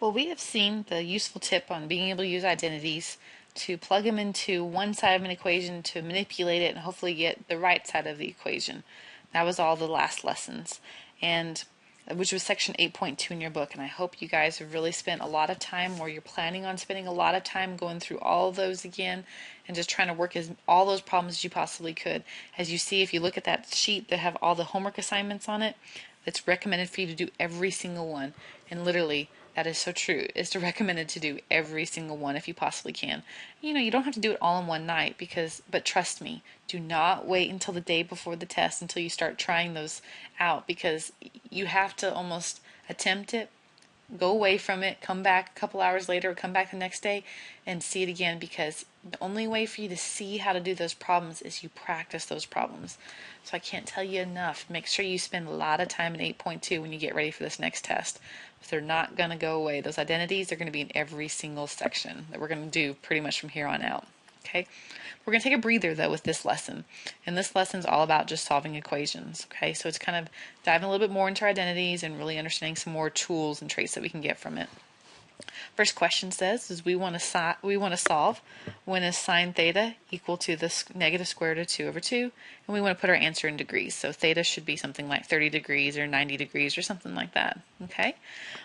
Well, we have seen the useful tip on being able to use identities to plug them into one side of an equation to manipulate it and hopefully get the right side of the equation. That was all the last lessons, and which was section 8.2 in your book. And I hope you guys have really spent a lot of time, or you're planning on spending a lot of time going through all of those again and just trying to work all those problems as you possibly could. As you see, if you look at that sheet that have all the homework assignments on it, it's recommended for you to do every single one. And literally, that is so true. It's recommended to do every single one if you possibly can. You don't have to do it all in one night but trust me, do not wait until the day before the test until you start trying those out, because you have to almost attempt it, go away from it, come back a couple hours later, or come back the next day and see it again, because the only way for you to see how to do those problems is you practice those problems. So I can't tell you enough. Make sure you spend a lot of time in 8.2 when you get ready for this next test. They're not going to go away. Those identities are going to be in every single section that we're going to do pretty much from here on out. Okay? We're going to take a breather though with this lesson. And this lesson is all about just solving equations. Okay? So it's kind of diving a little bit more into our identities and really understanding some more tools and traits that we can get from it. First question says is we want to solve when is sine theta equal to the negative square root of 2 over 2, and we want to put our answer in degrees. So theta should be something like 30 degrees or 90 degrees or something like that. Okay?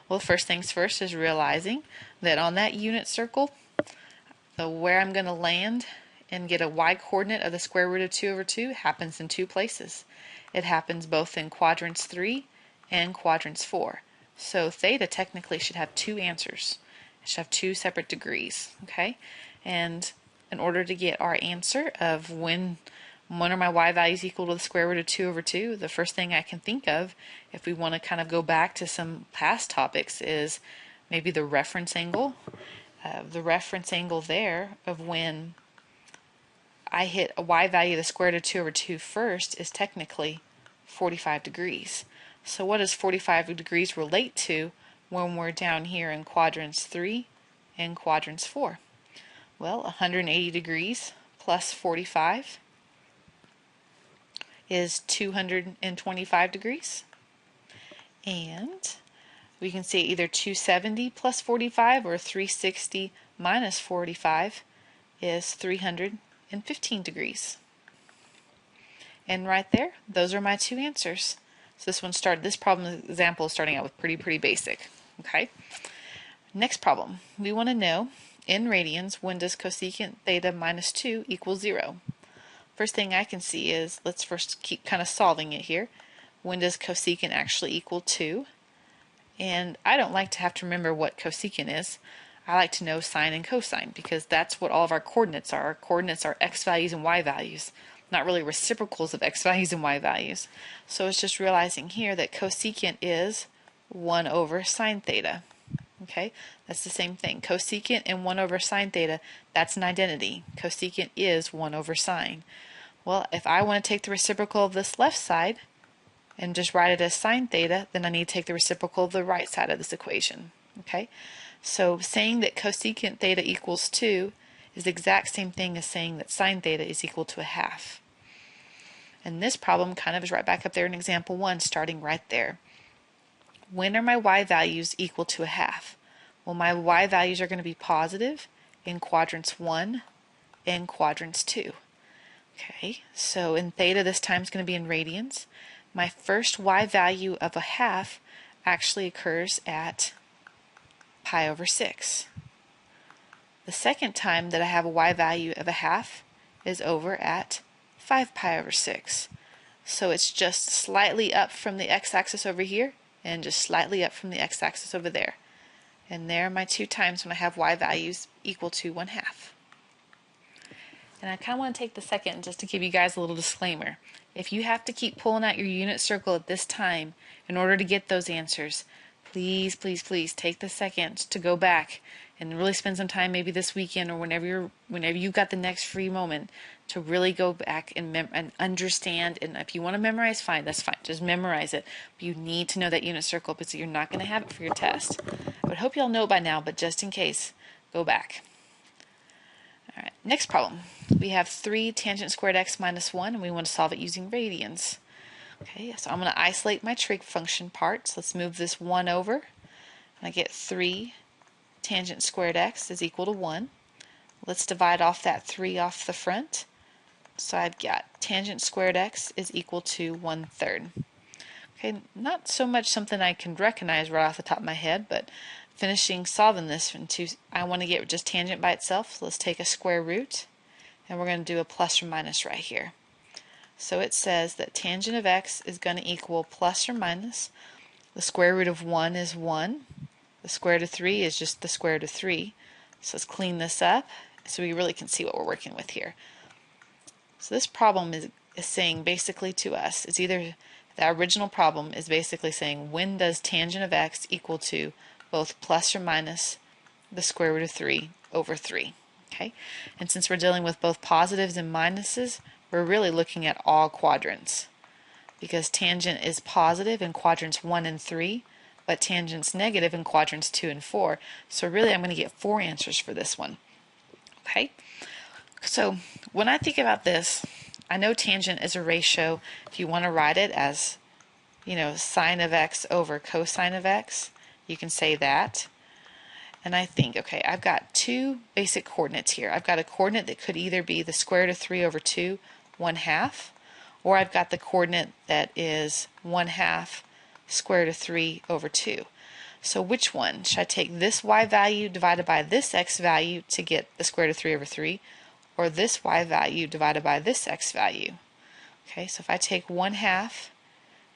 Well, first things first is realizing that on that unit circle, where I'm going to land and get a y coordinate of the square root of 2 over 2 happens in two places. It happens both in quadrants 3 and quadrants 4. So theta technically should have two answers. It should have two separate degrees, okay? And in order to get our answer of when one of my y values equal to the square root of 2 over 2, the first thing I can think of, if we want to kind of go back to some past topics, is maybe the reference angle. The reference angle there of when I hit a y value of the square root of 2 over 2 first is technically 45 degrees. So what does 45 degrees relate to when we're down here in quadrants 3 and quadrants 4? Well, 180 degrees plus 45 is 225 degrees. And we can say either 270 plus 45 or 360 minus 45 is 315 degrees. And right there, those are my two answers. So this problem example is starting out with pretty basic. Okay. Next problem, we want to know in radians when does cosecant theta minus 2 equal 0. First thing I can see is, let's first keep kind of solving it here. When does cosecant actually equal 2? And I don't like to have to remember what cosecant is. I like to know sine and cosine, because that's what all of our coordinates are. Our coordinates are x values and y values, not really reciprocals of x values and y values. So it's just realizing here that cosecant is 1 over sine theta. Okay, that's the same thing. Cosecant and 1 over sine theta, that's an identity. Cosecant is 1 over sine. Well, if I want to take the reciprocal of this left side and just write it as sine theta, then I need to take the reciprocal of the right side of this equation. Okay, so saying that cosecant theta equals 2 is the exact same thing as saying that sine theta is equal to a half. And this problem kind of is right back up there in example 1, starting right there. When are my y values equal to a half? Well, my y values are going to be positive in quadrants 1 and quadrants 2. Okay, so in theta this time is going to be in radians. My first y value of a half actually occurs at pi over 6. The second time that I have a y value of a half is over at 5 pi over 6. So it's just slightly up from the x-axis over here and just slightly up from the x-axis over there. And there are my two times when I have y values equal to 1/2. And I kind of want to take the second just to give you guys a little disclaimer. If you have to keep pulling out your unit circle at this time in order to get those answers, please take the second to go back and really spend some time, maybe this weekend or whenever you've got the next free moment, to really go back and understand. And if you want to memorize, fine, that's fine. Just memorize it. But you need to know that unit circle, because you're not going to have it for your test. I would hope you all know it by now, but just in case, go back. All right, next problem. We have 3 tangent squared x minus 1, and we want to solve it using radians. Okay, so I'm going to isolate my trig function part. So let's move this 1 over, and I get 3 tangent squared x is equal to 1. Let's divide off that 3 off the front. So I've got tangent squared x is equal to 1/3. Okay, not so much something I can recognize right off the top of my head, but finishing solving this I want to get just tangent by itself. So let's take a square root, and we're going to do a plus or minus right here. So it says that tangent of x is going to equal plus or minus. The square root of 1 is 1. The square root of 3 is just the square root of 3. So let's clean this up so we really can see what we're working with here. So this problem is saying basically to us, it's either the original problem is basically saying when does tangent of x equal to both plus or minus the square root of 3 over 3. Okay? And since we're dealing with both positives and minuses, we're really looking at all quadrants, because tangent is positive in quadrants 1 and 3, but tangent's negative in quadrants 2 and 4. So really I'm going to get 4 answers for this one. Okay? So when I think about this, I know tangent is a ratio. If you want to write it as, sine of x over cosine of x, you can say that. And I think, okay, I've got 2 basic coordinates here. I've got a coordinate that could either be the square root of 3 over 2, 1/2, or I've got the coordinate that is 1/2 square root of 3 over 2. So which one? Should I take this y value divided by this x value to get the square root of 3 over 3, or this y value divided by this x value? Okay, so if I take 1/2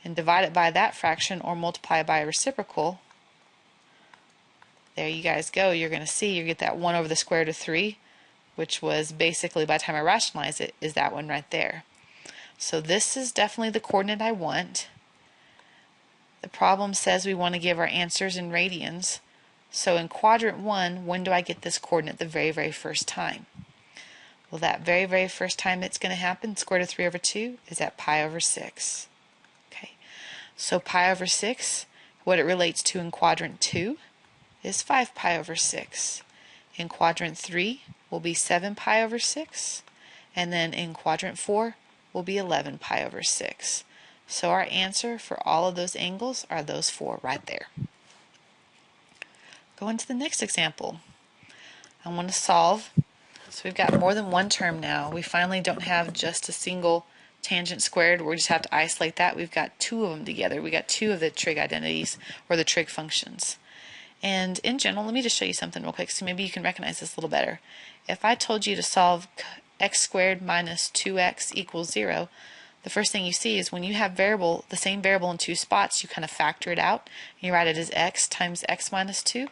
and divide it by that fraction or multiply it by a reciprocal, there you guys go. You're going to see you get that 1 over the square root of 3, which was basically, by the time I rationalize it, is that one right there. So this is definitely the coordinate I want. The problem says we want to give our answers in radians. So in quadrant 1, when do I get this coordinate the very, very first time? Well, that very, very first time it's going to happen, square root of 3 over 2, is at pi over 6. Okay, so pi over 6, what it relates to in quadrant 2 is 5 pi over 6. In quadrant 3 will be 7 pi over 6. And then in quadrant 4 will be 11 pi over 6. So our answer for all of those angles are those 4 right there. Go into the next example. I want to solve. So we've got more than one term now. We finally don't have just a single tangent squared. We just have to isolate that. We've got 2 of them together. We got 2 of the trig identities, or the trig functions. And in general, let me just show you something real quick so maybe you can recognize this a little better. If I told you to solve x squared minus 2x equals 0, the first thing you see is when you have the same variable in 2 spots, you kind of factor it out and you write it as x times x minus 2. Well,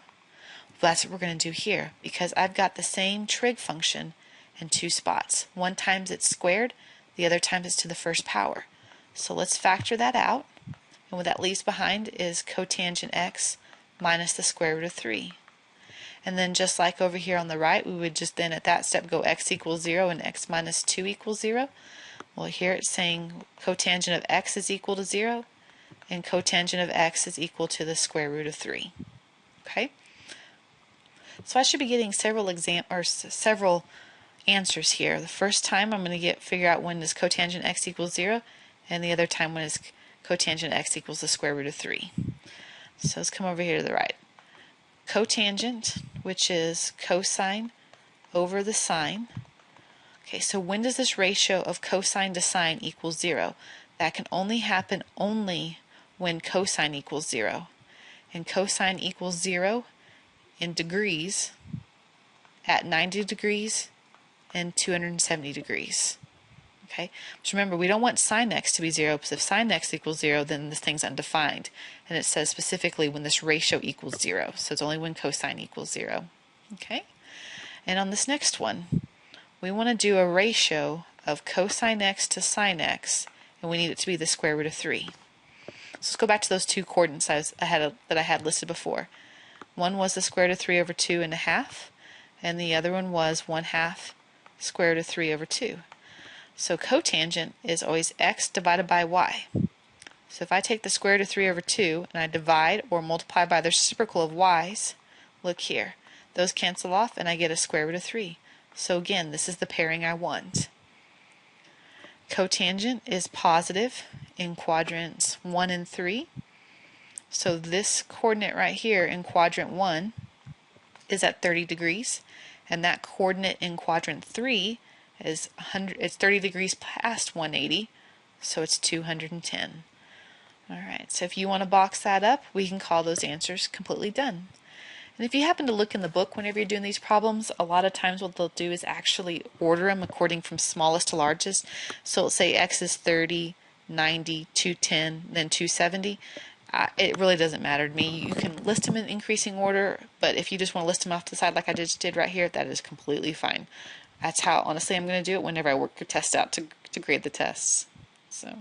that's what we're going to do here, because I've got the same trig function in 2 spots. One times it's squared, the other time it's to the first power. So let's factor that out, and what that leaves behind is cotangent x minus the square root of 3. And then just like over here on the right, we would just then at that step go x equals 0 and x minus 2 equals 0. Well, here it's saying cotangent of x is equal to 0 and cotangent of x is equal to the square root of 3. Okay? So I should be getting several answers here. The first time I'm going to figure out when is cotangent x equals 0, and the other time when is cotangent x equals the square root of 3. So let's come over here to the right. Cotangent, which is cosine over the sine. Okay, so when does this ratio of cosine to sine equal 0? That can only happen when cosine equals 0. And cosine equals 0 in degrees at 90 degrees and 270 degrees. Okay, just remember, we don't want sine x to be 0, because if sine x equals 0, then this thing's undefined. And it says specifically when this ratio equals 0. So it's only when cosine equals 0. Okay, and on this next one, we want to do a ratio of cosine x to sine x, and we need it to be the square root of 3. So let's go back to those 2 coordinates that I had listed before. One was the square root of 3 over 2 and a half, and the other one was 1/2 square root of 3 over 2. So cotangent is always x divided by y. So if I take the square root of 3 over 2 and I divide or multiply by the reciprocal of y's, look here, those cancel off and I get a square root of 3. So again, this is the pairing I want. Cotangent is positive in quadrants 1 and 3. So this coordinate right here in quadrant 1 is at 30 degrees, and that coordinate in quadrant 3 is 100. It's 30 degrees past 180, so it's 210. All right, so if you want to box that up, we can call those answers completely done. And if you happen to look in the book whenever you're doing these problems, a lot of times what they'll do is actually order them according from smallest to largest. So it'll say x is 30, 90, 210, then 270. It really doesn't matter to me. You can list them in increasing order, but if you just want to list them off to the side like I just did right here, that is completely fine. That's how, honestly, I'm going to do it whenever I work your test out to grade the tests. So.